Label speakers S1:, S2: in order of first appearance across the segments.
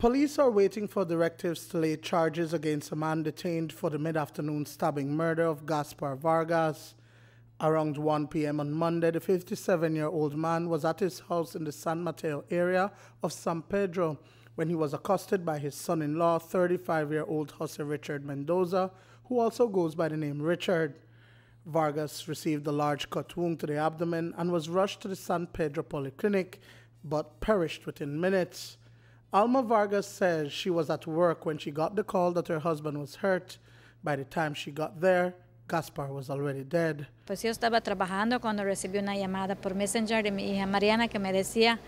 S1: Police are waiting for directives to lay charges against a man detained for the mid-afternoon stabbing murder of Gaspar Vargas. Around 1 p.m. on Monday, the 57-year-old man was at his house in the San Mateo area of San Pedro when he was accosted by his son-in-law, 35-year-old Jose Richard Mendoza, who also goes by the name Richard. Vargas received a large cut wound to the abdomen and was rushed to the San Pedro Polyclinic, but perished within minutes. Alma Vargas says she was at work when she got the call that her husband was hurt. By the time she got there, Gaspar was already dead.
S2: Pues yo estaba trabajando cuando recibí una llamada por Messenger de mi hija Mariana que me decía,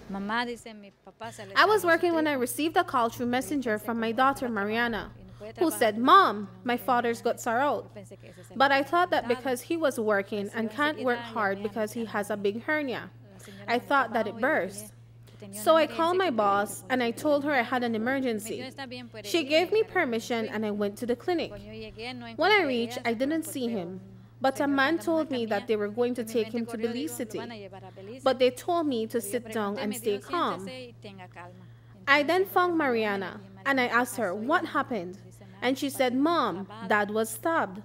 S2: mamá dice mi papá se le.
S3: I was working when I received a call through Messenger from my daughter Mariana, who said, "Mom, my father's guts are out." But I thought that because he was working and can't work hard because he has a big hernia, I thought that it burst. So I called my boss and I told her I had an emergency. She gave me permission and I went to the clinic. When I reached, I didn't see him, but a man told me that they were going to take him to Belize City. But they told me to sit down and stay calm. I then found Mariana and I asked her what happened. And she said, "Mom, Dad was stabbed."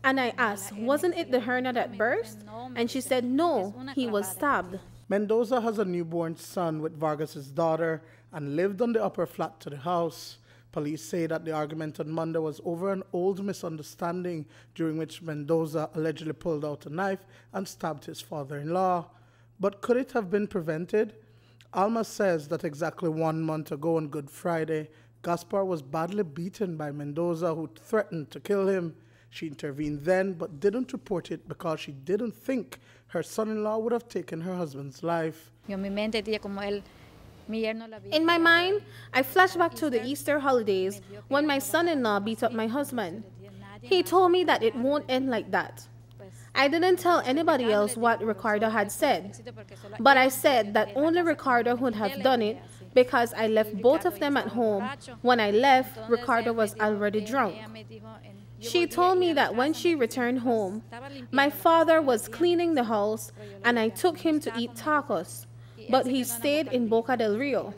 S3: And I asked, "Wasn't it the hernia that burst?" And she said, "No, he was stabbed."
S1: Mendoza has a newborn son with Vargas's daughter and lived on the upper flat to the house. Police say that the argument on Monday was over an old misunderstanding during which Mendoza allegedly pulled out a knife and stabbed his father-in-law. But could it have been prevented? Alma says that exactly 1 month ago on Good Friday, Gaspar was badly beaten by Mendoza, who threatened to kill him. She intervened then but didn't report it because she didn't think her son-in-law would have taken her husband's life.
S3: In my mind, I flashed back to the Easter holidays when my son-in-law beat up my husband. He told me that it won't end like that. I didn't tell anybody else what Ricardo had said, but I said that only Ricardo would have done it because I left both of them at home. When I left, Ricardo was already drunk. She told me that when she returned home, my father was cleaning the house and I took him to eat tacos, but he stayed in Boca del Rio.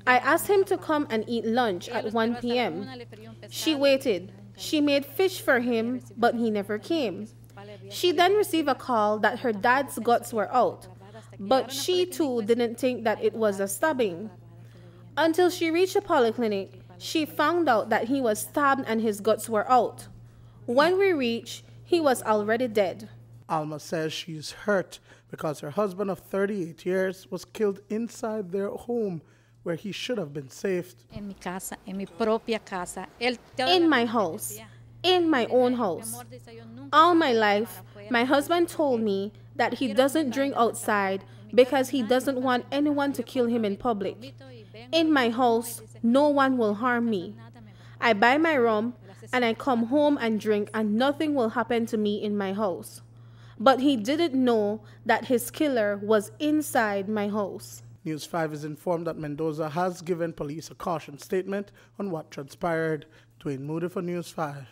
S3: I asked him to come and eat lunch at 1 p.m. She waited. She made fish for him, but he never came. She then received a call that her dad's guts were out, but she too didn't think that it was a stabbing. Until she reached the polyclinic, she found out that he was stabbed and his guts were out. When we reached, he was already dead.
S1: Alma says she's hurt because her husband of 38 years was killed inside their home where he should have been saved.
S3: In my house. In my own house. All my life, my husband told me that he doesn't drink outside because he doesn't want anyone to kill him in public. In my house, no one will harm me. I buy my rum and I come home and drink and nothing will happen to me in my house. But he didn't know that his killer was inside my house.
S1: News 5 is informed that Mendoza has given police a caution statement on what transpired. Duane Moody for News 5.